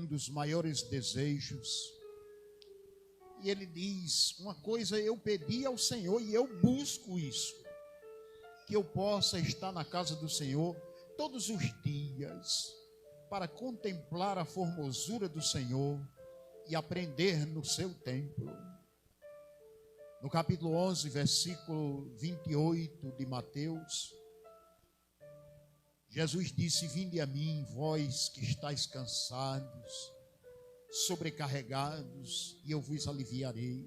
um dos maiores desejos. E ele diz: uma coisa eu pedi ao Senhor e eu busco isso, que eu possa estar na casa do Senhor todos os dias, para contemplar a formosura do Senhor e aprender no seu templo. No capítulo 11, versículo 28 de Mateus, Jesus disse: vinde a mim, vós que estáis cansados, sobrecarregados, e eu vos aliviarei.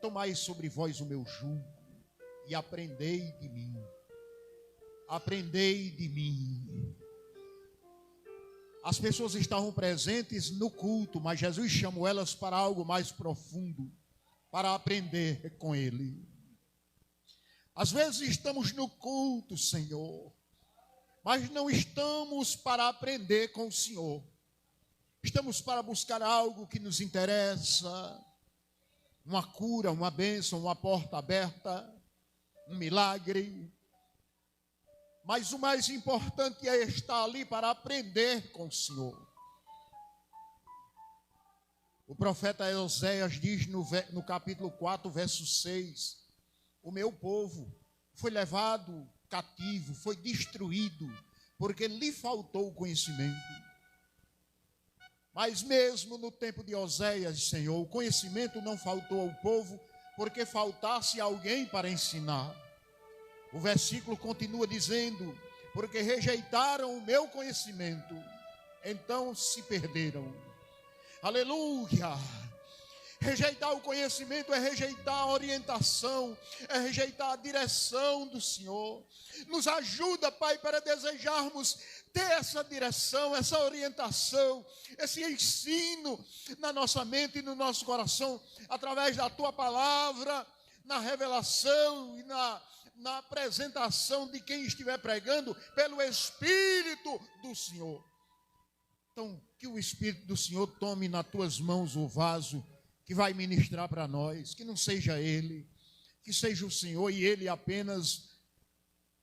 Tomai sobre vós o meu jugo e aprendei de mim. Aprendei de mim. As pessoas estavam presentes no culto, mas Jesus chamou elas para algo mais profundo, para aprender com Ele. Às vezes estamos no culto, Senhor, mas não estamos para aprender com o Senhor. Estamos para buscar algo que nos interessa, uma cura, uma bênção, uma porta aberta, um milagre. Mas o mais importante é estar ali para aprender com o Senhor. O profeta Oséias diz no capítulo 4, verso 6, o meu povo foi levado cativo, foi destruído, porque lhe faltou o conhecimento. Mas mesmo no tempo de Oséias, Senhor, o conhecimento não faltou ao povo, porque faltasse alguém para ensinar. O versículo continua dizendo: porque rejeitaram o meu conhecimento, então se perderam. Aleluia! Rejeitar o conhecimento é rejeitar a orientação, é rejeitar a direção do Senhor. Nos ajuda, Pai, para desejarmos ter essa direção, essa orientação, esse ensino na nossa mente e no nosso coração, através da Tua palavra, na revelação e na apresentação de quem estiver pregando, pelo Espírito do Senhor. Então, que o Espírito do Senhor tome nas Tuas mãos o vaso que vai ministrar para nós, que não seja Ele, que seja o Senhor e Ele apenas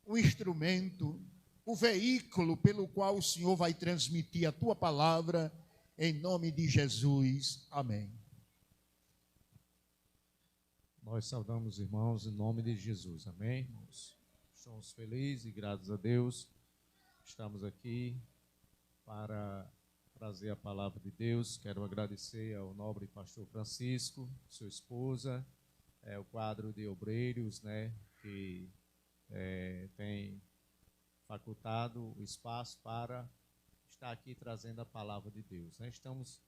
o instrumento, o veículo pelo qual o Senhor vai transmitir a Tua palavra, em nome de Jesus. Amém. Nós saudamos, irmãos, em nome de Jesus. Amém, irmãos? Estamos felizes e graças a Deus. Estamos aqui para trazer a palavra de Deus. Quero agradecer ao nobre pastor Francisco, sua esposa, o quadro de obreiros, que tem facultado o espaço para estar aqui trazendo a palavra de Deus. Estamos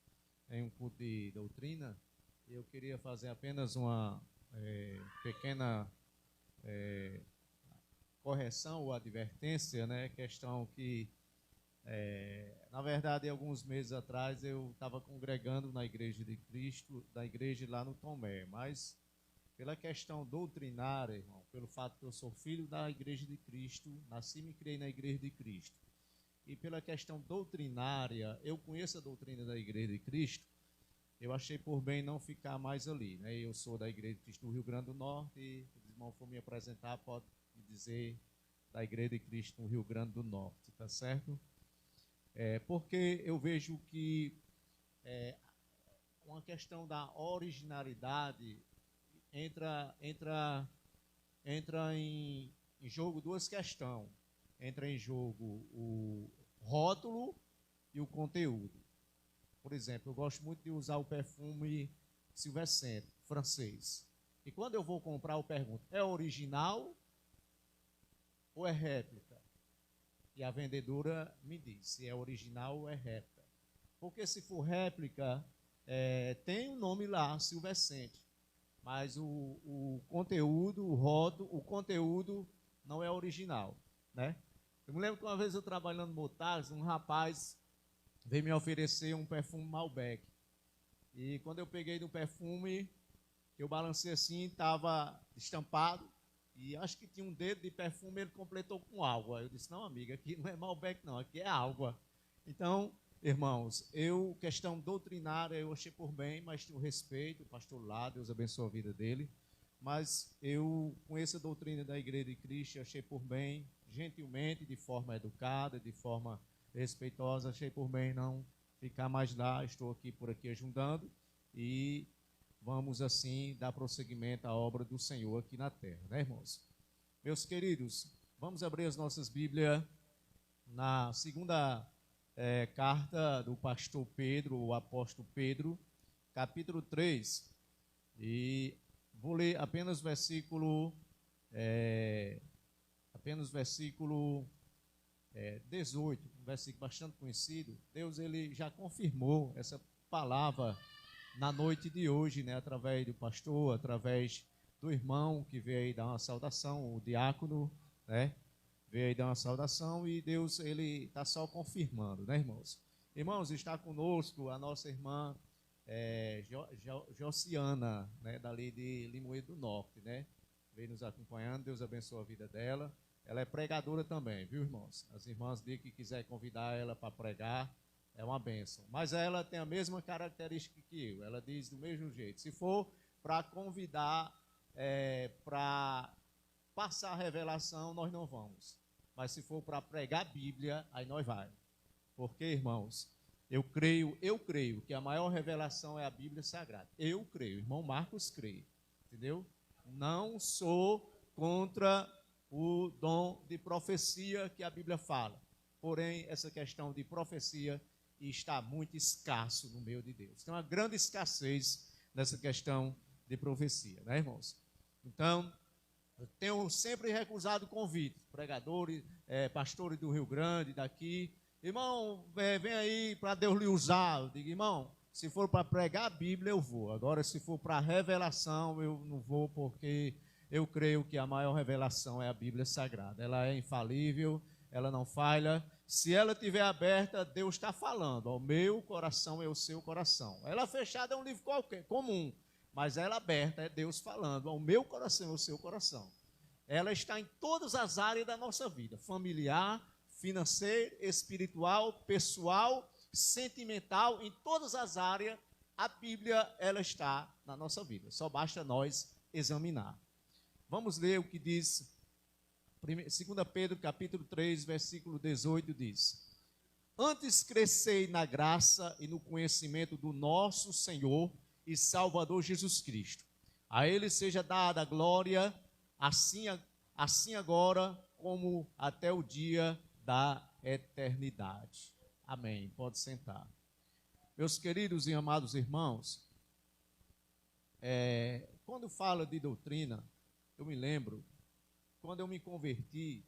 em um culto de doutrina e eu queria fazer apenas uma pequena correção ou advertência, questão que na verdade, alguns meses atrás eu estava congregando na Igreja de Cristo, da igreja lá no Tomé, mas pela questão doutrinária, irmão, pelo fato que eu sou filho da Igreja de Cristo, nasci e me criei na Igreja de Cristo, e pela questão doutrinária, eu conheço a doutrina da Igreja de Cristo, eu achei por bem não ficar mais ali, Eu sou da Igreja de Cristo do Rio Grande do Norte, e o irmão for me apresentar, pode dizer da Igreja de Cristo no Rio Grande do Norte, tá certo? Porque eu vejo que uma questão da originalidade entra em jogo duas questões. Entra em jogo o rótulo e o conteúdo. Por exemplo, eu gosto muito de usar o perfume Silver Scent, francês. E quando eu vou comprar, eu pergunto: é original ou é réplica? E a vendedora me diz se é original ou é réplica. Porque se for réplica, tem um nome lá, Silver Scent, mas o conteúdo, o conteúdo não é original, Eu me lembro que uma vez eu trabalhando no Motares, um rapaz veio me oferecer um perfume Malbec. E quando eu peguei no perfume, eu balancei assim, estava estampado, e acho que tinha um dedo de perfume, ele completou com água. Eu disse: não, amiga, aqui não é Malbec não, aqui é água. Então, irmãos, questão doutrinária, eu achei por bem, mas tenho respeito, o pastor lá, Deus abençoe a vida dele, mas eu conheço a doutrina da Igreja de Cristo, achei por bem, gentilmente, de forma educada, de forma respeitosa, achei por bem não ficar mais lá, estou aqui por aqui ajudando e vamos assim dar prosseguimento à obra do Senhor aqui na terra, né, irmãos? Meus queridos, vamos abrir as nossas Bíblias na segunda carta do pastor Pedro, o apóstolo Pedro, capítulo 3, e vou ler apenas versículo 18, um versículo bastante conhecido. Deus, ele já confirmou essa palavra na noite de hoje, né, através do pastor, através do irmão que veio aí dar uma saudação, o diácono, né, veio aí dar uma saudação, e Deus, ele está só confirmando, né, irmãos? Irmãos, está conosco a nossa irmã Josiana, né, dali de Limoeiro do Norte, né, veio nos acompanhando. Deus abençoe a vida dela. Ela é pregadora também, viu, irmãos? As irmãs de que quiser convidar ela para pregar, é uma bênção. Mas ela tem a mesma característica que eu. Ela diz do mesmo jeito. Se for para convidar, para passar a revelação, nós não vamos. Mas se for para pregar a Bíblia, aí nós vai. Porque, irmãos, eu creio que a maior revelação é a Bíblia Sagrada. Eu creio, irmão Marcos crê, entendeu? Não sou contra o dom de profecia que a Bíblia fala. Porém, essa questão de profecia está muito escasso no meio de Deus. Tem uma grande escassez nessa questão de profecia, né, irmãos? Então, eu tenho sempre recusado convites, pregadores, pastores do Rio Grande, daqui. Irmão, vem aí para Deus lhe usar. Eu digo, irmão, se for para pregar a Bíblia, eu vou. Agora, se for para revelação, eu não vou, porque eu creio que a maior revelação é a Bíblia Sagrada. Ela é infalível, ela não falha. Se ela estiver aberta, Deus está falando. O meu coração é o seu coração. Ela fechada é um livro qualquer, comum. Mas ela aberta é Deus falando. O meu coração é o seu coração. Ela está em todas as áreas da nossa vida. Familiar, financeira, espiritual, pessoal, sentimental. Em todas as áreas, a Bíblia, ela está na nossa vida. Só basta nós examinar. Vamos ler o que diz 2 Pedro, capítulo 3, versículo 18, diz: Antes crescei na graça e no conhecimento do nosso Senhor e Salvador Jesus Cristo. A Ele seja dada a glória, assim agora como até o dia da eternidade. Amém. Pode sentar. Meus queridos e amados irmãos, quando falo de doutrina, eu me lembro, quando eu me converti,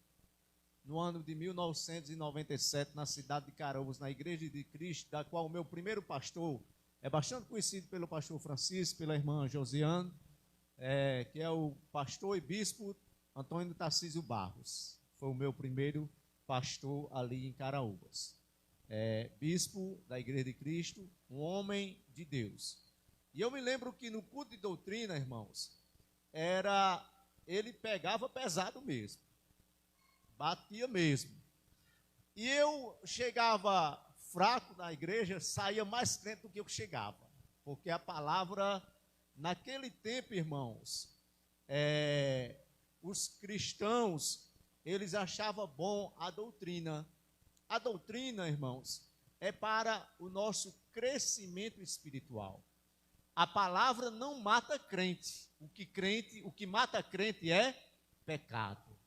no ano de 1997, na cidade de Caraúbas, na Igreja de Cristo, da qual o meu primeiro pastor é bastante conhecido pelo pastor Francisco, pela irmã Josiane, que é o pastor e bispo Antônio Tarcísio Barros. Foi o meu primeiro pastor ali em Caraúbas. Bispo da Igreja de Cristo, um homem de Deus. E eu me lembro que no culto de doutrina, irmãos, ele pegava pesado mesmo, batia mesmo. E eu chegava fraco na igreja, saía mais crente do que eu chegava, porque a palavra, naquele tempo, irmãos, os cristãos, eles achavam bom a doutrina. A doutrina, irmãos, é para o nosso crescimento espiritual. A palavra não mata crente. O que mata crente é pecado.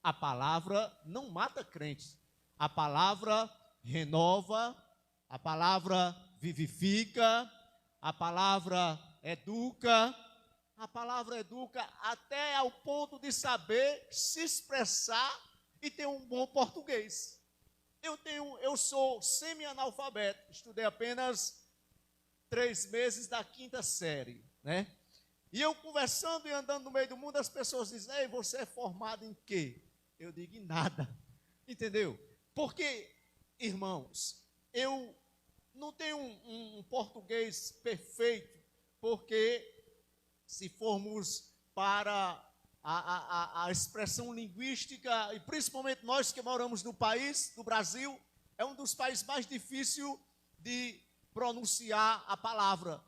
A palavra não mata crente. A palavra renova, a palavra vivifica, a palavra educa até ao ponto de saber se expressar e ter um bom português. Eu sou semi-analfabeto, estudei apenas 3 meses da 5ª série, né? E eu conversando e andando no meio do mundo, as pessoas dizem: ei, você é formado em quê? Eu digo: em nada, entendeu? Porque, irmãos, eu não tenho um português perfeito, porque se formos para a expressão linguística, e principalmente nós que moramos no país, no Brasil, é um dos países mais difíceis de pronunciar a palavra,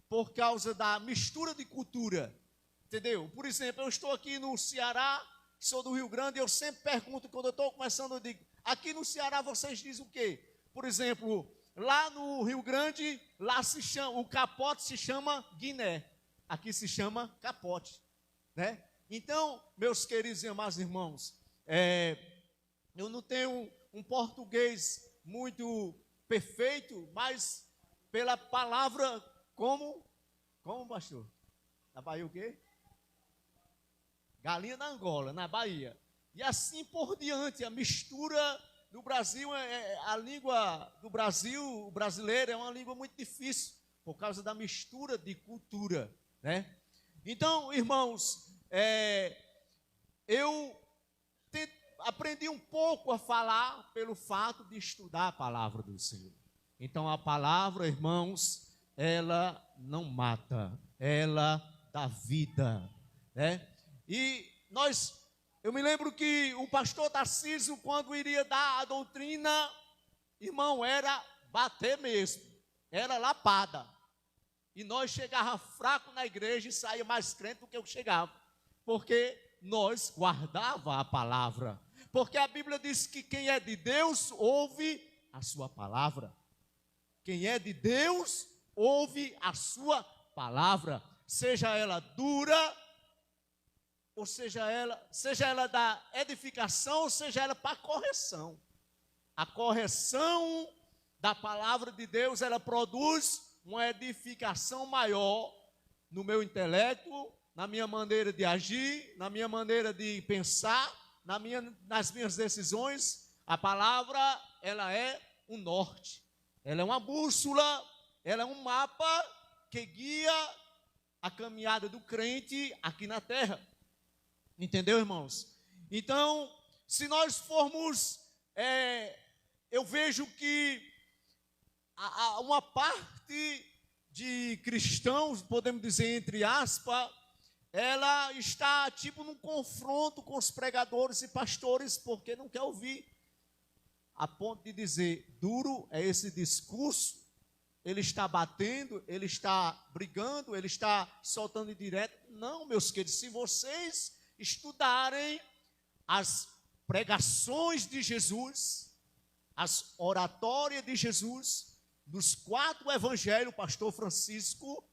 por causa da mistura de cultura, entendeu? Por exemplo, eu estou aqui no Ceará, sou do Rio Grande, e eu sempre pergunto, quando eu estou começando, eu digo: aqui no Ceará vocês dizem o quê? Por exemplo, Lá no Rio Grande, lá se chama, o capote se chama Guiné. Aqui se chama capote, né? Então, meus queridos e amados irmãos, eu não tenho um português muito perfeito, mas pela palavra como pastor? Na Bahia o quê? Galinha da Angola, na Bahia. E assim por diante, a mistura do Brasil, a língua do Brasil, o brasileiro, é uma língua muito difícil, por causa da mistura de cultura, né? Então, irmãos, eu aprendi um pouco a falar pelo fato de estudar a palavra do Senhor. Então, a palavra, irmãos, ela não mata, ela dá vida, né? E eu me lembro que o pastor Tarcísio, quando iria dar a doutrina, irmão, era bater mesmo, era lapada. E nós chegava fraco na igreja e saía mais crente do que eu chegava, porque nós guardava a palavra. Porque a Bíblia diz que quem é de Deus ouve a sua palavra. Quem é de Deus ouve a sua palavra, seja ela dura, ou seja ela da edificação, ou seja ela para correção. A correção da palavra de Deus, ela produz uma edificação maior no meu intelecto, na minha maneira de agir, na minha maneira de pensar, nas minhas decisões. A palavra, ela é um norte, ela é uma bússola, ela é um mapa que guia a caminhada do crente aqui na terra. Entendeu, irmãos? Então, se nós formos, eu vejo que uma parte de cristãos, podemos dizer entre aspas, ela está tipo num confronto com os pregadores e pastores, porque não quer ouvir, a ponto de dizer, duro é esse discurso, ele está batendo, ele está brigando, ele está soltando indireto. Não, meus queridos, se vocês estudarem as pregações de Jesus, as oratórias de Jesus, dos 4 evangelhos, pastor Francisco,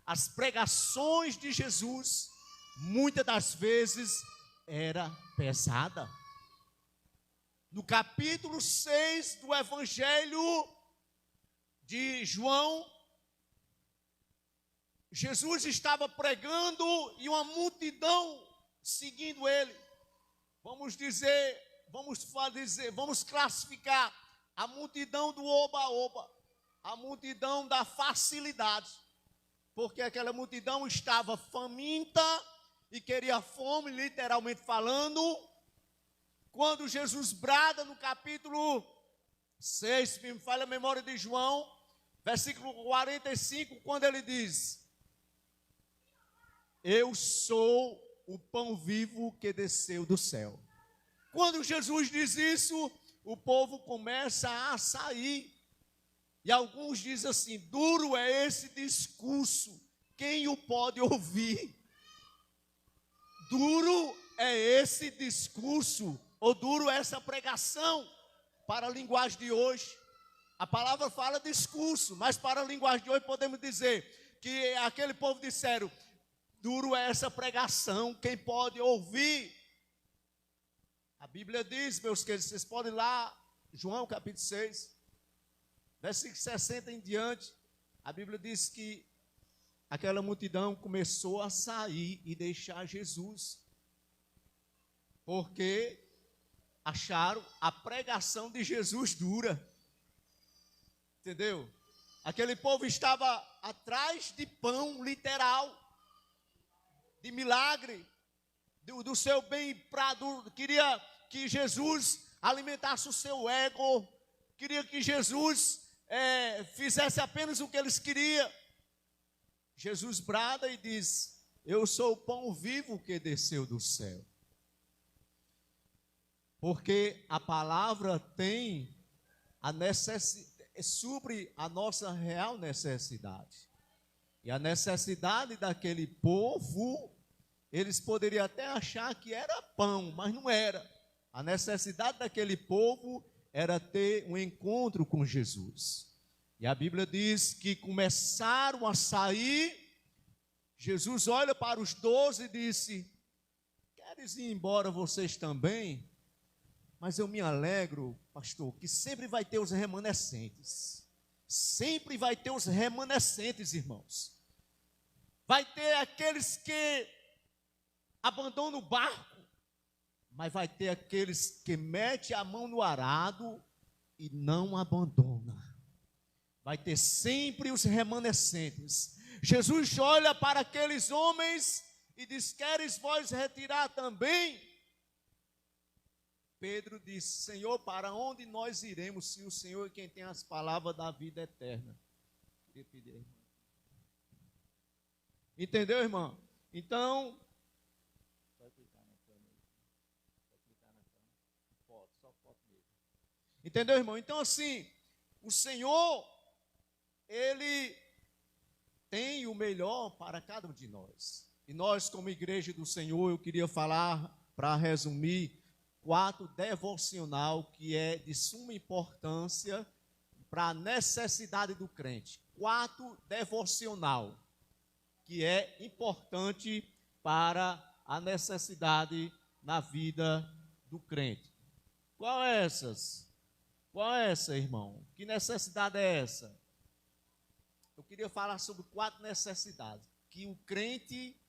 as pregações de Jesus, muitas das vezes era pesada. No capítulo 6 do evangelho de João, Jesus estava pregando e uma multidão seguindo ele. Vamos classificar a multidão do oba-oba, a multidão da facilidade, porque aquela multidão estava faminta e queria fome, literalmente falando. Quando Jesus brada no capítulo 6, se me falha a memória de João, versículo 45, quando ele diz: eu sou o pão vivo que desceu do céu. Quando Jesus diz isso, o povo começa a sair. E alguns dizem assim: duro é esse discurso, quem o pode ouvir? Duro é esse discurso, ou duro é essa pregação, para a linguagem de hoje. A palavra fala discurso, mas para a linguagem de hoje podemos dizer que aquele povo disseram: duro é essa pregação, quem pode ouvir? A Bíblia diz, meus queridos, vocês podem ir lá, João capítulo 6, versículo 60 em diante, a Bíblia diz que aquela multidão começou a sair e deixar Jesus, porque acharam a pregação de Jesus dura. Entendeu? Aquele povo estava atrás de pão literal, de milagre, do seu bem-prado, queria que Jesus alimentasse o seu ego, queria que Jesus fizesse apenas o que eles queriam. Jesus brada e diz: eu sou o pão vivo que desceu do céu. Porque a palavra tem a supre a nossa real necessidade. E a necessidade daquele povo, eles poderiam até achar que era pão, mas não era. A necessidade daquele povo era ter um encontro com Jesus. E a Bíblia diz que começaram a sair. Jesus olha para os 12 e disse: queres ir embora vocês também? Mas eu me alegro, pastor, que sempre vai ter os remanescentes. Sempre vai ter os remanescentes, irmãos. Vai ter aqueles que abandonam o barco, mas vai ter aqueles que metem a mão no arado e não abandonam. Vai ter sempre os remanescentes. Jesus olha para aqueles homens e diz: queres vós retirar também? Pedro disse: Senhor, para onde nós iremos se o Senhor é quem tem as palavras da vida eterna? Queria pedir, irmão. Entendeu, irmão? Então, entendeu, irmão? Então, assim, o Senhor, Ele tem o melhor para cada um de nós. E nós, como igreja do Senhor, eu queria falar, para resumir, 4 devocional que é de suma importância para a necessidade do crente. 4 devocional que é importante para a necessidade na vida do crente. Qual é essas? Qual é essa, irmão? Que necessidade é essa? Eu queria falar sobre 4 necessidades que o crente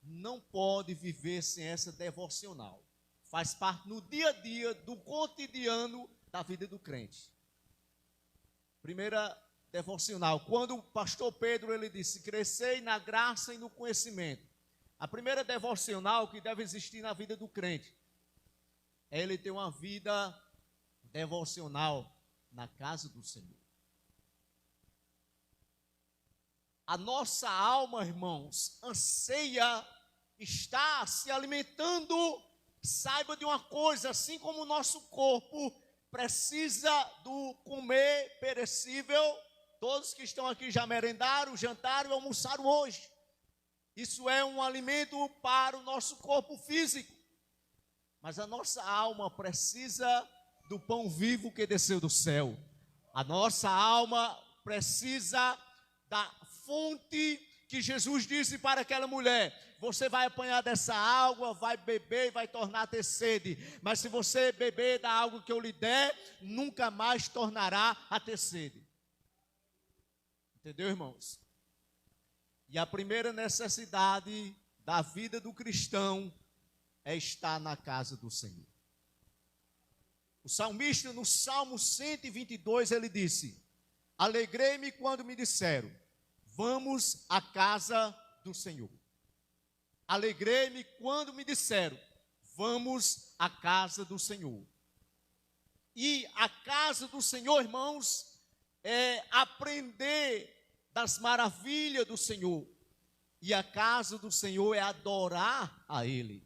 não pode viver sem essa devocional. Faz parte no dia a dia, do cotidiano da vida do crente. Primeira devocional, quando o pastor Pedro ele disse: crescei na graça e no conhecimento. A primeira devocional que deve existir na vida do crente é ele ter uma vida devocional na casa do Senhor. A nossa alma, irmãos, anseia estar se alimentando. Saiba de uma coisa, assim como o nosso corpo precisa do comer perecível, todos que estão aqui já merendaram, jantaram e almoçaram hoje. Isso é um alimento para o nosso corpo físico. Mas a nossa alma precisa do pão vivo que desceu do céu. A nossa alma precisa da fonte que Jesus disse para aquela mulher: você vai apanhar dessa água, vai beber e vai tornar a ter sede. Mas se você beber da água que eu lhe der, nunca mais tornará a ter sede. Entendeu, irmãos? E a primeira necessidade da vida do cristão é estar na casa do Senhor. O salmista, no Salmo 122, ele disse: alegrei-me quando me disseram, vamos à casa do Senhor. Alegrei-me quando me disseram, vamos à casa do Senhor. E a casa do Senhor, irmãos, é aprender das maravilhas do Senhor. E a casa do Senhor é adorar a Ele.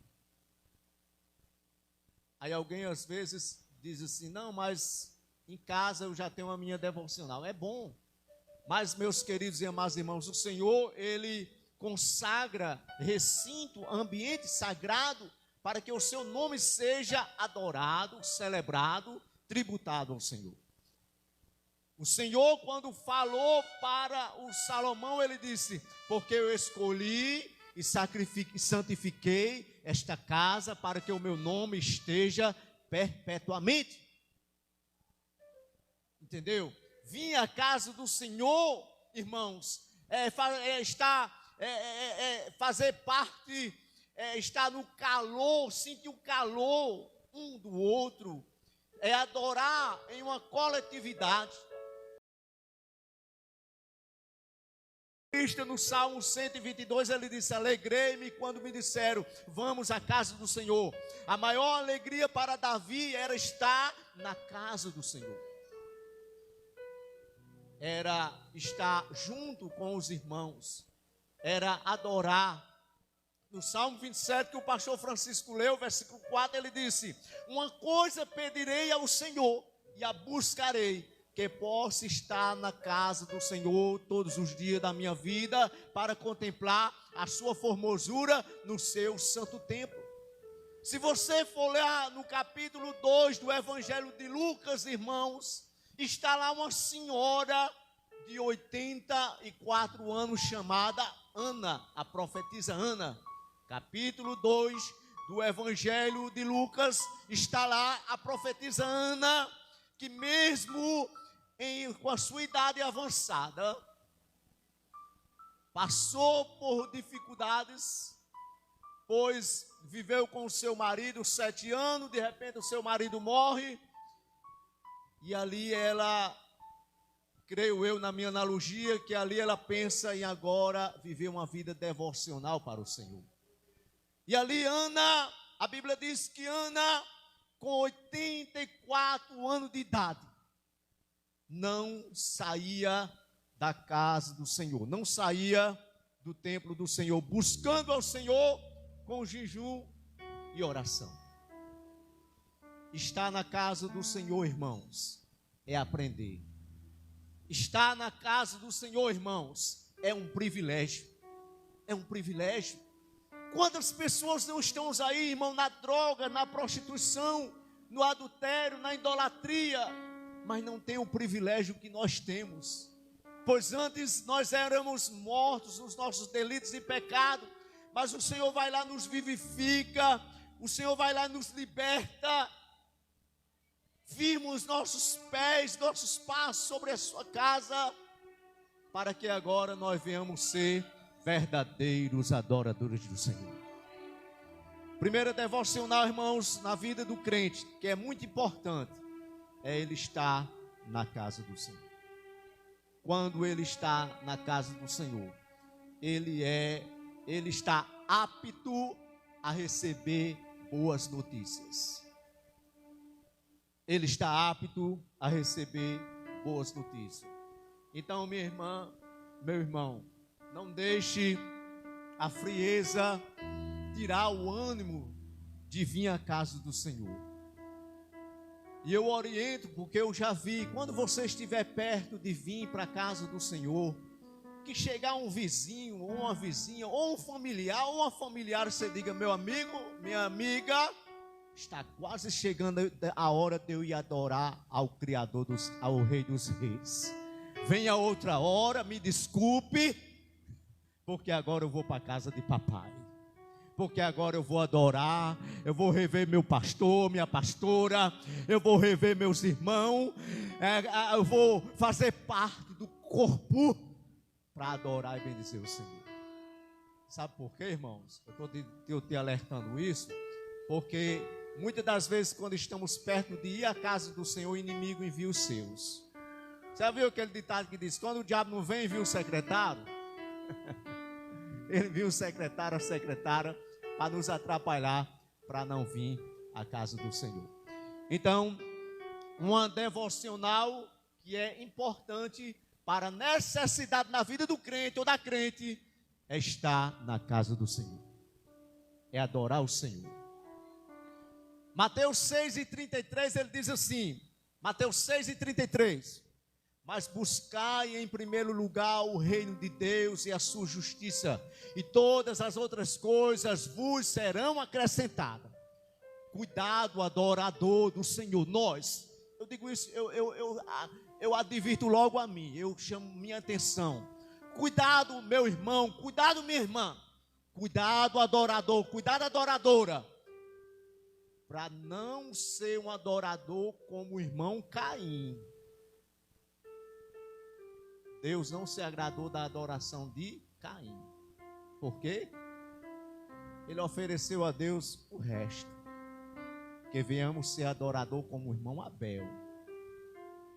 Aí alguém às vezes diz assim: não, mas em casa eu já tenho a minha devocional. É bom. Mas, meus queridos e amados irmãos, o Senhor, Ele consagra recinto, ambiente sagrado, para que o seu nome seja adorado, celebrado, tributado ao Senhor. O Senhor, quando falou para o Salomão, ele disse: porque eu escolhi e santifiquei esta casa para que o meu nome esteja perpetuamente. Entendeu? Vim à casa do Senhor, irmãos, fazer parte, estar no calor, sentir o calor um do outro, é adorar em uma coletividade. No Salmo 122 ele disse: alegrei-me quando me disseram, vamos à casa do Senhor. A maior alegria para Davi era estar na casa do Senhor. Era estar junto com os irmãos, era adorar. No Salmo 27, que o pastor Francisco leu, versículo 4, ele disse: uma coisa pedirei ao Senhor e a buscarei, que possa estar na casa do Senhor todos os dias da minha vida, para contemplar a sua formosura no seu santo templo. Se você for ler no capítulo 2 do Evangelho de Lucas, irmãos, está lá uma senhora de 84 anos, chamada Ana, a profetisa Ana. Capítulo 2 do Evangelho de Lucas, está lá a profetisa Ana, que mesmo com a sua idade avançada, passou por dificuldades, pois viveu com o seu marido 7 anos, de repente o seu marido morre, e ali ela, creio eu na minha analogia, que ali ela pensa em agora viver uma vida devocional para o Senhor. E ali Ana, a Bíblia diz que Ana, com 84 anos de idade, não saía da casa do Senhor, não saía do templo do Senhor, buscando ao Senhor com jejum e oração. Estar na casa do Senhor, irmãos, é aprender. Estar na casa do Senhor, irmãos, é um privilégio. É um privilégio. Quantas pessoas não estão aí, irmão, na droga, na prostituição, no adultério, na idolatria, mas não tem o privilégio que nós temos. Pois antes nós éramos mortos nos nossos delitos e pecados, mas o Senhor vai lá, nos vivifica, o Senhor vai lá, nos liberta. Firma os nossos pés, nossos passos sobre a sua casa, para que agora nós venhamos ser verdadeiros adoradores do Senhor. Primeira devocional, irmãos, na vida do crente, que é muito importante, é ele estar na casa do Senhor. Quando ele está na casa do Senhor, ele está apto a receber boas notícias. Ele está apto a receber boas notícias. Então, minha irmã, meu irmão, não deixe a frieza tirar o ânimo de vir à casa do Senhor. E eu oriento, porque eu já vi, quando você estiver perto de vir para a casa do Senhor, que chegar um vizinho, ou uma vizinha, ou um familiar, ou uma familiar, você diga: meu amigo, minha amiga, está quase chegando a hora de eu ir adorar ao Criador, ao Rei dos Reis. Venha outra hora, me desculpe, porque agora eu vou para a casa de papai. Porque agora eu vou adorar, eu vou rever meu pastor, minha pastora, eu vou rever meus irmãos, eu vou fazer parte do corpo para adorar e bendizer o Senhor. Sabe por quê, irmãos? Eu estou te alertando isso, porque muitas das vezes, quando estamos perto de ir à casa do Senhor, o inimigo envia os seus. Já viu aquele ditado que diz: quando o diabo não vem, envia o secretário? Ele envia o secretário, a secretária, para nos atrapalhar, para não vir à casa do Senhor. Então, uma devocional que é importante para a necessidade na vida do crente ou da crente é estar na casa do Senhor, é adorar o Senhor. Mateus 6:33, ele diz assim, Mateus 6:33: mas buscai em primeiro lugar o reino de Deus e a sua justiça, e todas as outras coisas vos serão acrescentadas. Cuidado, adorador do Senhor. Nós, eu digo isso, eu advirto logo a mim, eu chamo minha atenção. Cuidado, meu irmão, cuidado, minha irmã. Cuidado, adorador, cuidado, adoradora, para não ser um adorador como o irmão Caim. Deus não se agradou da adoração de Caim. Por quê? Ele ofereceu a Deus o resto. Que venhamos ser adorador como o irmão Abel.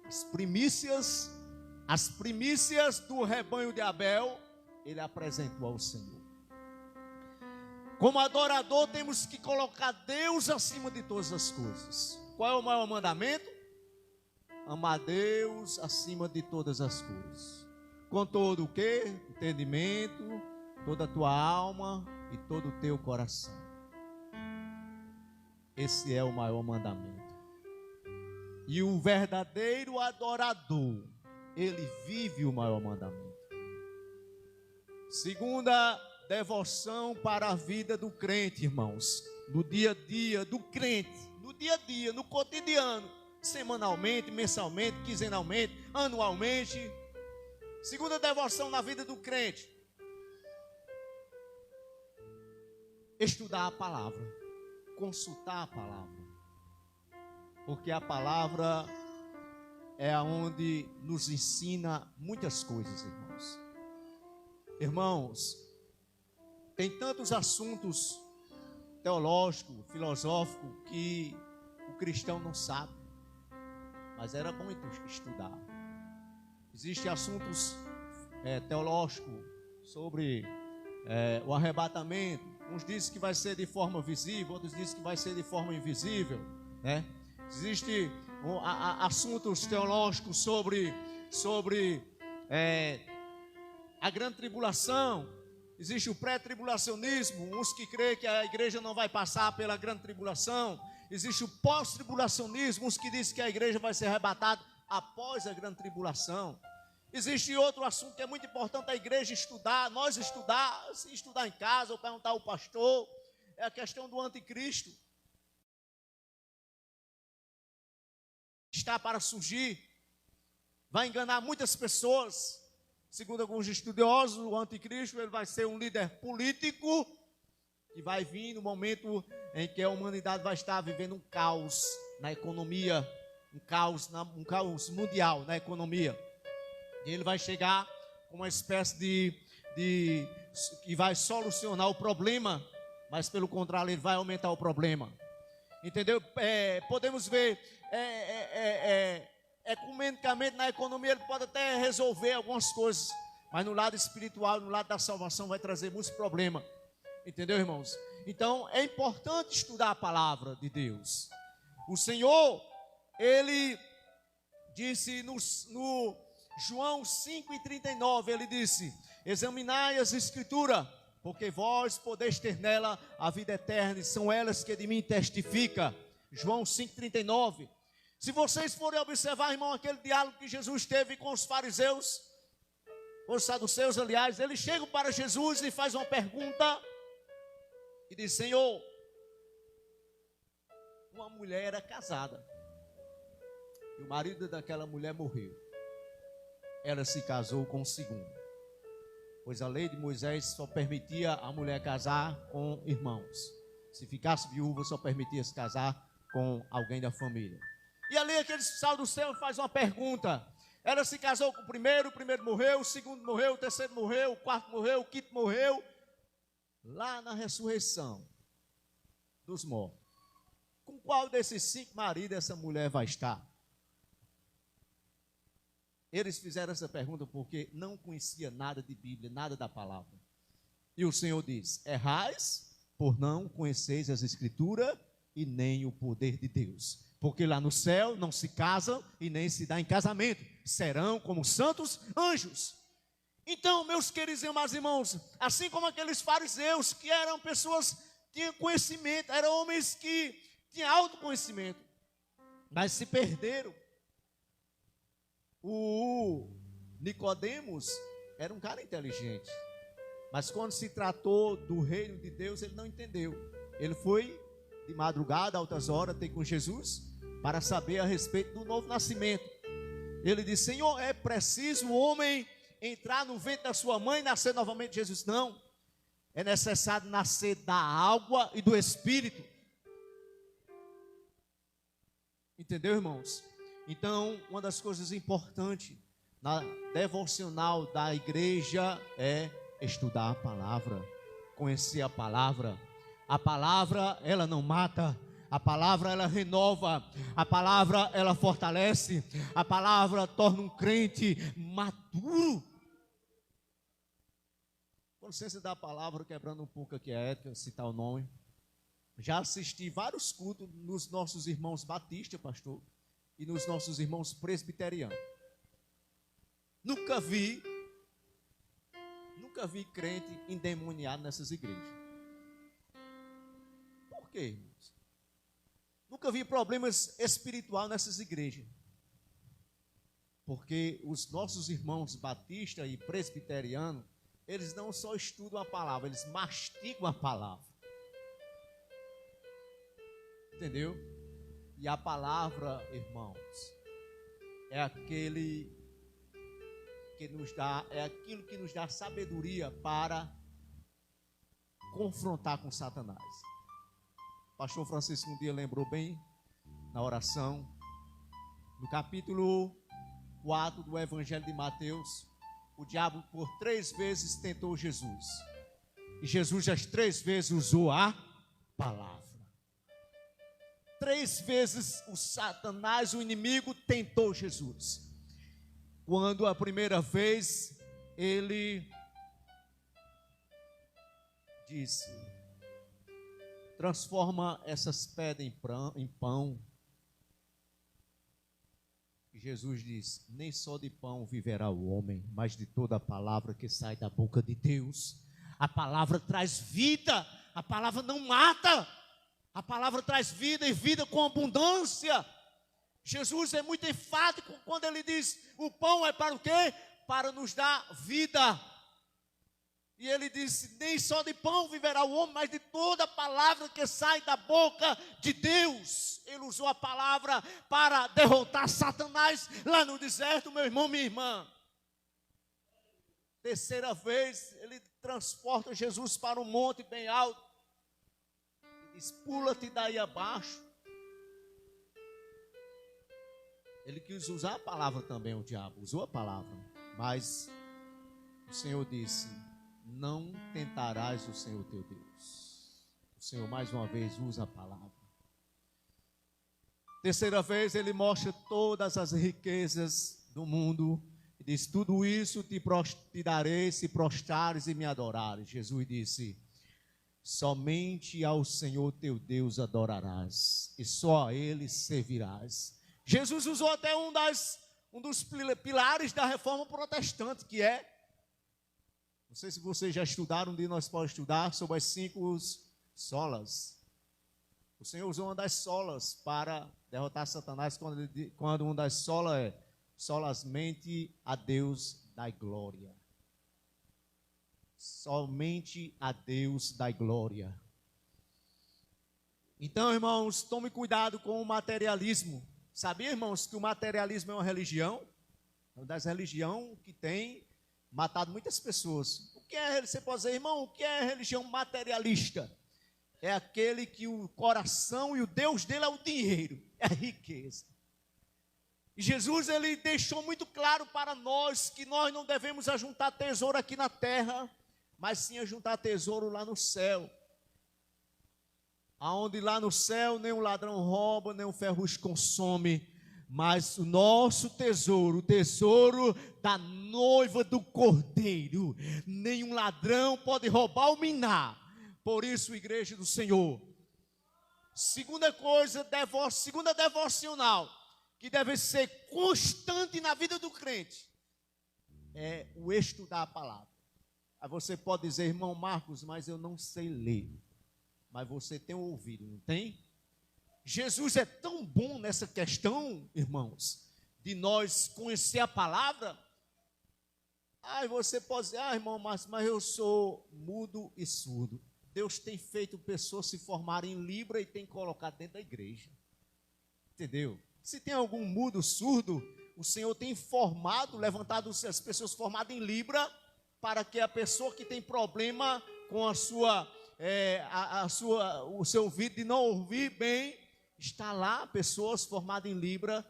As primícias do rebanho de Abel, ele apresentou ao Senhor. Como adorador, temos que colocar Deus acima de todas as coisas. Qual é o maior mandamento? Amar Deus acima de todas as coisas. Com todo o quê? Entendimento, toda a tua alma e todo o teu coração. Esse é o maior mandamento. E o verdadeiro adorador, ele vive o maior mandamento. Segunda devoção para a vida do crente, irmãos. No dia a dia do crente, no dia a dia, no cotidiano, semanalmente, mensalmente, quinzenalmente, anualmente, Segunda devoção na vida do crente: estudar a palavra, consultar a palavra. Porque a palavra é aonde nos ensina muitas coisas, irmãos. Irmãos, tem tantos assuntos teológicos, filosóficos, que o cristão não sabe. Mas era bom estudar. Existem assuntos teológicos sobre o arrebatamento. Uns dizem que vai ser de forma visível, outros dizem que vai ser de forma invisível, né? Existem assuntos teológicos sobre a grande tribulação. Existe o pré-tribulacionismo, uns que creem que a igreja não vai passar pela grande tribulação. Existe o pós-tribulacionismo, uns que dizem que a igreja vai ser arrebatada após a grande tribulação. Existe outro assunto que é muito importante a igreja estudar, nós estudar em casa, ou perguntar ao pastor, é a questão do anticristo. Está para surgir, vai enganar muitas pessoas. Segundo alguns estudiosos, o anticristo ele vai ser um líder político que vai vir no momento em que a humanidade vai estar vivendo um caos na economia, um caos mundial na economia. E ele vai chegar com uma espécie que vai solucionar o problema, mas pelo contrário ele vai aumentar o problema. Entendeu? Podemos ver ecumenicamente na economia ele pode até resolver algumas coisas, mas no lado espiritual, no lado da salvação vai trazer muitos problemas. Entendeu, irmãos? Então é importante estudar a palavra de Deus. O Senhor, ele disse no João 5,39, ele disse: examinai as escrituras, porque vós podeis ter nela a vida eterna, e são elas que de mim testificam. João 5,39. Se vocês forem observar, irmão, aquele diálogo que Jesus teve com os fariseus, com os saduceus, aliás, eles chegam para Jesus e fazem uma pergunta, e diz: Senhor, uma mulher era casada, e o marido daquela mulher morreu. Ela se casou com o segundo, pois a lei de Moisés só permitia a mulher casar com irmãos. Se ficasse viúva, só permitia se casar com alguém da família. E ali aquele saduceu faz uma pergunta. Ela se casou com o primeiro morreu, o segundo morreu, o terceiro morreu, o quarto morreu, o quinto morreu. Lá na ressurreição dos mortos, com qual desses 5 maridos essa mulher vai estar? Eles fizeram essa pergunta porque não conhecia nada de Bíblia, nada da palavra. E o Senhor diz: errais por não conheceis as escrituras e nem o poder de Deus. Porque lá no céu não se casam e nem se dá em casamento. Serão como santos anjos. Então, meus queridos e amados irmãos, assim como aqueles fariseus que eram pessoas que tinham conhecimento, eram homens que tinham autoconhecimento, mas se perderam. O Nicodemos era um cara inteligente, mas quando se tratou do reino de Deus, ele não entendeu. Ele foi de madrugada, altas horas, ter com Jesus, para saber a respeito do novo nascimento. Ele disse: Senhor, é preciso o homem entrar no ventre da sua mãe e nascer novamente? Jesus: não, é necessário nascer da água e do Espírito. Entendeu, irmãos? Então, uma das coisas importantes na devocional da igreja é estudar a palavra, conhecer a palavra. A palavra, ela não mata. A palavra, ela renova. A palavra, ela fortalece. A palavra torna um crente maduro. Com licença da palavra, quebrando um pouco aqui a ética, citar o nome. Já assisti vários cultos nos nossos irmãos batistas, pastor, e nos nossos irmãos presbiterianos. Nunca vi crente endemoniado nessas igrejas. Por quê, irmãos? Nunca vi problemas espirituais nessas igrejas. Porque os nossos irmãos batistas e presbiterianos, eles não só estudam a palavra, eles mastigam a palavra. Entendeu? E a palavra, irmãos, é aquele que nos dá, é aquilo que nos dá sabedoria para confrontar com Satanás. O pastor Francisco um dia lembrou bem na oração, no capítulo 4 do Evangelho de Mateus, o diabo por 3 vezes tentou Jesus. E Jesus as 3 vezes usou a palavra. 3 vezes o Satanás, o inimigo, tentou Jesus. Quando a primeira vez ele disse: transforma essas pedras em pão. E Jesus disse: nem só de pão viverá o homem, mas de toda a palavra que sai da boca de Deus. A palavra traz vida, a palavra não mata, a palavra traz vida e vida com abundância. Jesus é muito enfático quando ele diz: o pão é para o quê? Para nos dar vida. E ele disse: nem só de pão viverá o homem, mas de toda a palavra que sai da boca de Deus. Ele usou a palavra para derrotar Satanás lá no deserto, meu irmão, minha irmã. Terceira vez, ele transporta Jesus para um monte bem alto. E diz: pula-te daí abaixo. Ele quis usar a palavra também, o diabo usou a palavra. Mas o Senhor disse: não tentarás o Senhor teu Deus. O Senhor mais uma vez usa a palavra. Terceira vez ele mostra todas as riquezas do mundo. E diz: tudo isso te darei se prostrares e me adorares. Jesus disse: somente ao Senhor teu Deus adorarás, e só a Ele servirás. Jesus usou até um dos pilares da reforma protestante, que é, não sei se vocês já estudaram, um dia nós podemos estudar sobre as 5 solas. O Senhor usou uma das solas para derrotar Satanás, quando uma das solas é: somente a Deus dai glória. Somente a Deus dai glória. Então, irmãos, tome cuidado com o materialismo. Sabia, irmãos, que o materialismo é uma religião? É uma das religiões que tem matado muitas pessoas. O que é, você pode dizer, irmão, o que é religião materialista? É aquele que o coração e o Deus dele é o dinheiro, é a riqueza. E Jesus, ele deixou muito claro para nós que nós não devemos ajuntar tesouro aqui na terra, mas sim ajuntar tesouro lá no céu. Aonde lá no céu nem um ladrão rouba, nem um ferrugem consome, mas o nosso tesouro, o tesouro da noiva do Cordeiro, nenhum ladrão pode roubar ou minar. Por isso, igreja do Senhor, segunda coisa, segunda devocional, que deve ser constante na vida do crente, é o estudar a palavra. Aí você pode dizer: irmão Marcos, mas eu não sei ler. Mas você tem ouvido, não tem? Jesus é tão bom nessa questão, irmãos, de nós conhecer a palavra. Aí você pode dizer: irmão Marcos, mas eu sou mudo e surdo. Deus tem feito pessoas se formarem em Libra e tem colocado dentro da igreja. Entendeu? Se tem algum mudo, surdo, o Senhor tem formado, levantado as pessoas formadas em Libra, para que a pessoa que tem problema com o seu ouvido de não ouvir bem, está lá, pessoas formadas em Libra,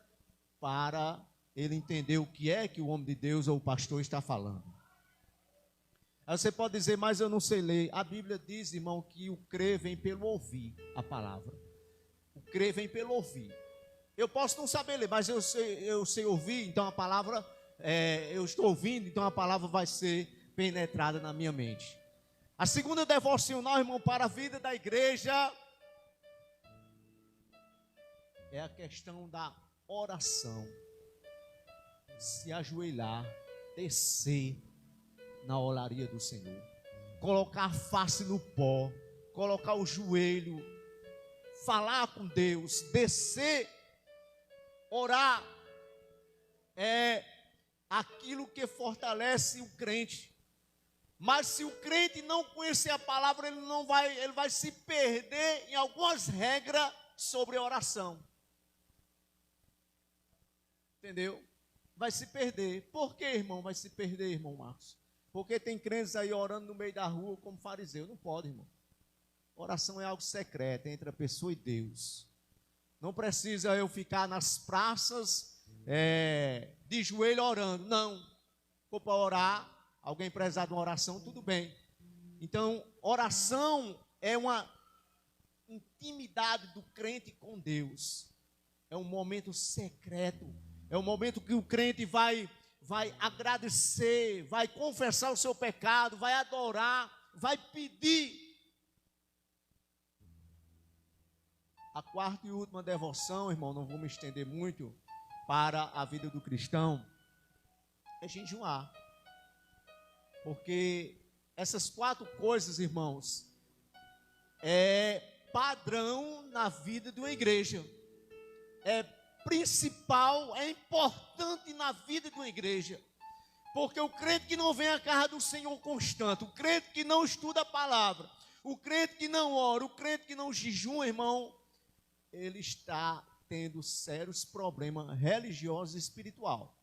para ele entender o que é que o homem de Deus ou o pastor está falando. Aí você pode dizer: mas eu não sei ler. A Bíblia diz, irmão, que o crer vem pelo ouvir a palavra. O crer vem pelo ouvir. Eu posso não saber ler, mas eu sei ouvir, então a palavra, eu estou ouvindo, então a palavra vai ser penetrada na minha mente. A segunda devocional, irmão, para a vida da igreja é a questão da oração. Se ajoelhar, descer na olaria do Senhor, colocar a face no pó, colocar o joelho, falar com Deus, descer, orar, é aquilo que fortalece o crente. Mas se o crente não conhecer a palavra, ele vai se perder em algumas regras sobre a oração. Entendeu? vai se perder. Por que, irmão, vai se perder, irmão Marcos? Porque tem crentes aí orando no meio da rua como fariseu. Não pode, irmão. Oração é algo secreto entre a pessoa e Deus. Não precisa eu ficar nas praças de joelho orando. Não. Se for para orar, alguém precisar de uma oração, tudo bem. Então, oração é uma intimidade do crente com Deus. É um momento secreto. É um momento que o crente vai agradecer, vai confessar o seu pecado, vai adorar, vai pedir. A quarta e última devoção, irmão, não vou me estender muito para a vida do cristão, é jejuar. Porque essas 4 coisas, irmãos, é padrão na vida de uma igreja. É principal, é importante na vida de uma igreja. Porque o crente que não vem à casa do Senhor constante, o crente que não estuda a palavra, o crente que não ora, o crente que não jejua, irmão, ele está tendo sérios problemas religiosos e espiritual.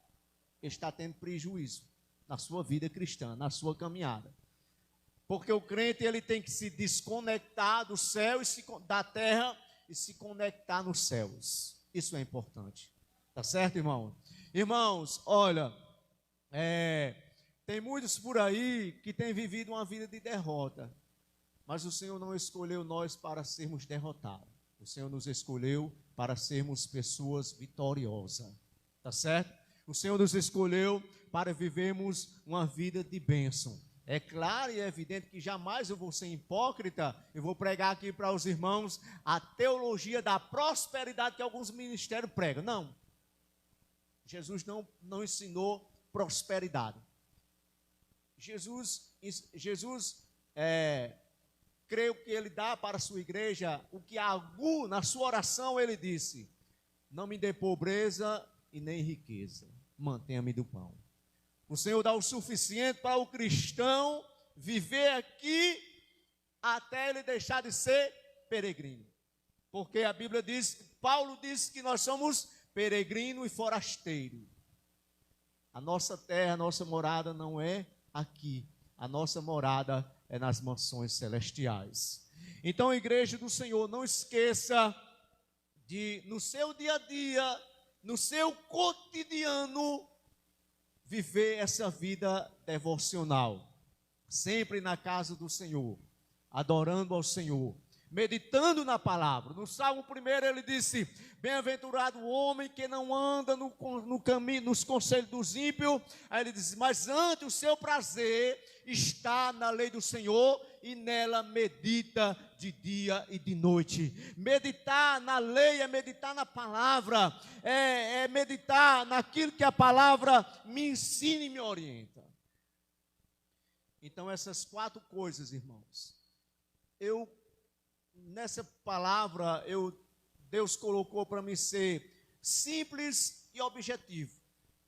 Ele está tendo prejuízo na sua vida cristã, na sua caminhada. Porque o crente ele tem que se desconectar do céu da terra e se conectar nos céus. Isso é importante. Tá certo, irmão? Irmãos, olha, tem muitos por aí que têm vivido uma vida de derrota. Mas o Senhor não escolheu nós para sermos derrotados. O Senhor nos escolheu para sermos pessoas vitoriosas. Tá certo? O Senhor nos escolheu para vivermos uma vida de bênção. É claro e é evidente que jamais eu vou ser hipócrita. Eu vou pregar aqui para os irmãos a teologia da prosperidade que alguns ministérios pregam. Não. Jesus não ensinou prosperidade. Jesus creio que ele dá para a sua igreja o que Agu, na sua oração, ele disse: não me dê pobreza e nem riqueza, mantenha-me do pão. O Senhor dá o suficiente para o cristão viver aqui até ele deixar de ser peregrino. Porque a Bíblia diz, Paulo diz que nós somos peregrino e forasteiro. A nossa terra, a nossa morada não é aqui. A nossa morada é nas mansões celestiais. Então, igreja do Senhor, não esqueça de, no seu dia a dia, no seu cotidiano, viver essa vida devocional. Sempre na casa do Senhor, adorando ao Senhor, meditando na palavra. No Salmo 1 ele disse: bem-aventurado o homem que não anda no caminho, nos conselhos dos ímpios. Aí ele diz: mas antes o seu prazer está na lei do Senhor, e nela medita de dia e de noite. Meditar na lei é meditar na palavra, é meditar naquilo que a palavra me ensina e me orienta. Então essas 4 coisas, irmãos, nessa palavra, Deus colocou para mim ser simples e objetivo.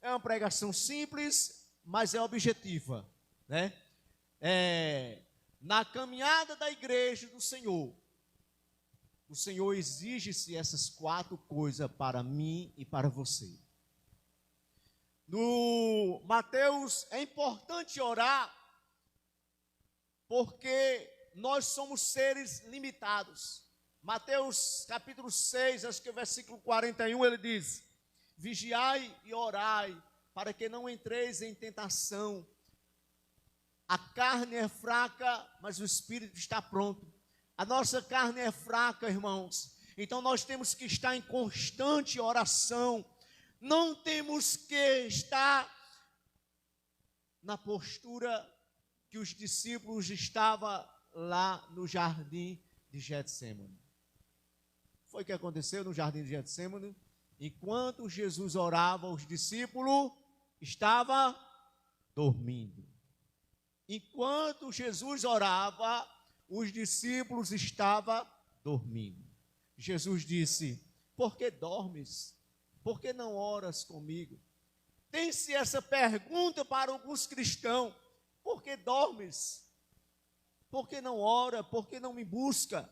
É uma pregação simples, mas é objetiva, né? Na caminhada da igreja do Senhor, o Senhor exige-se essas 4 coisas para mim e para você. No Mateus, é importante orar, porque nós somos seres limitados. Mateus capítulo 6, acho que é o versículo 41, ele diz: vigiai e orai, para que não entreis em tentação. A carne é fraca, mas o espírito está pronto. A nossa carne é fraca, irmãos. Então nós temos que estar em constante oração. Não temos que estar na postura que os discípulos estavam lá no jardim de Getsemane. Foi o que aconteceu no jardim de Getsemane? Enquanto Jesus orava, os discípulos estavam dormindo. Enquanto Jesus orava, os discípulos estavam dormindo. Jesus disse: por que dormes? Por que não oras comigo? Tem-se essa pergunta para alguns cristãos: por que dormes? Por que não ora? Por que não me busca?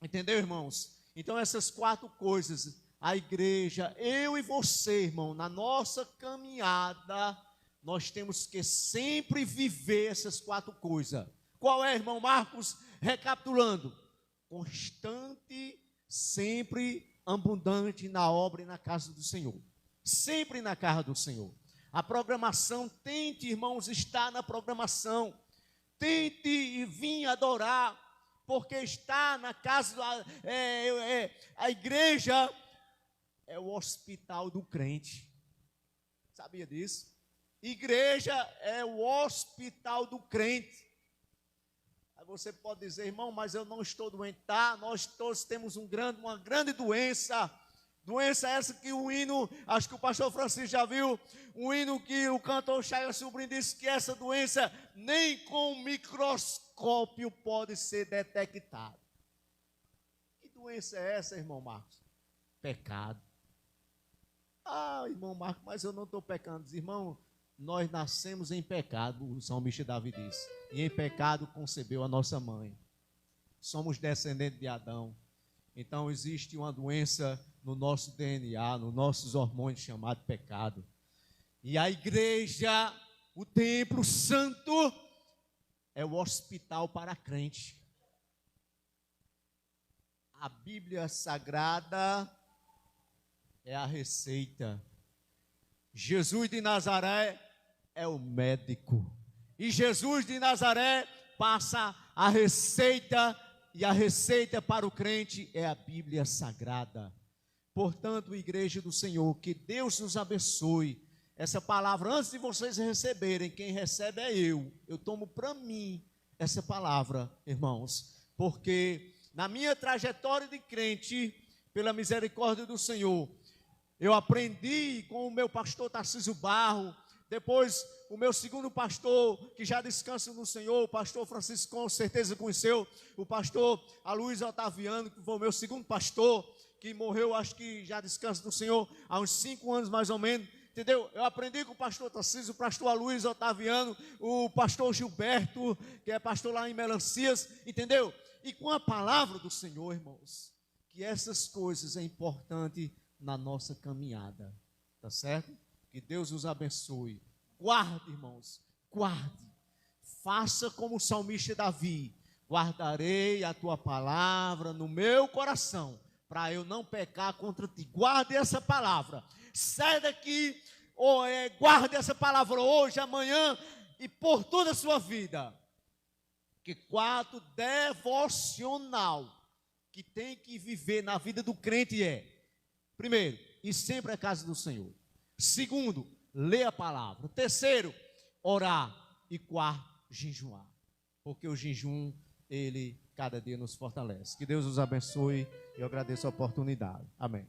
Entendeu, irmãos? Então essas 4 coisas, a igreja, eu e você, irmão, na nossa caminhada, nós temos que sempre viver essas 4 coisas. Qual é, irmão Marcos? Recapitulando: constante, sempre abundante na obra e na casa do Senhor. Sempre na casa do Senhor. A programação, tente, irmãos, estar na programação. Tente vir adorar, porque está na casa, a igreja é o hospital do crente. Sabia disso? Igreja é o hospital do crente. Aí você pode dizer: irmão, mas eu não estou doente. Tá, nós todos temos uma grande doença. Doença essa que o hino, acho que o pastor Francisco já viu, um hino que o cantor Chagas Sobrinho disse que essa doença nem com microscópio pode ser detectada. Que doença é essa, irmão Marcos? Pecado. Ah, irmão Marcos, mas eu não estou pecando. Irmão, nós nascemos em pecado, o salmista Davi disse, e em pecado concebeu a nossa mãe. Somos descendentes de Adão. Então existe uma doença no nosso DNA, nos nossos hormônios, chamado pecado. E a igreja, o templo santo, é o hospital para crente. A Bíblia Sagrada é a receita. Jesus de Nazaré é o médico. E Jesus de Nazaré passa a receita, e a receita para o crente é a Bíblia Sagrada. Portanto, igreja do Senhor, que Deus nos abençoe. Essa palavra, antes de vocês receberem, quem recebe é eu. Eu tomo para mim essa palavra, irmãos, porque na minha trajetória de crente, pela misericórdia do Senhor, eu aprendi com o meu pastor Tarcísio Barro. Depois, o meu segundo pastor, que já descansa no Senhor, o pastor Francisco, com certeza conheceu, o pastor Aloysio Otaviano, que foi o meu segundo pastor, que morreu, acho que já descansa no Senhor, há uns 5 anos mais ou menos, entendeu? Eu aprendi com o pastor Tarcísio, o pastor Aloysio Otaviano, o pastor Gilberto, que é pastor lá em Melancias, entendeu? E com a palavra do Senhor, irmãos, que essas coisas é importante na nossa caminhada, tá certo? Que Deus os abençoe. Guarde, irmãos, guarde. Faça como o salmista Davi: guardarei a tua palavra no meu coração, para eu não pecar contra ti. Guarde essa palavra. Sai daqui, guarde essa palavra hoje, amanhã e por toda a sua vida. Que quadro devocional que tem que viver na vida do crente é: primeiro, ir sempre à casa do Senhor. Segundo, ler a palavra. Terceiro, orar. E quarto, jejuar. Porque o jejum, ele cada dia nos fortalece. Que Deus os abençoe. Eu agradeço a oportunidade. Amém.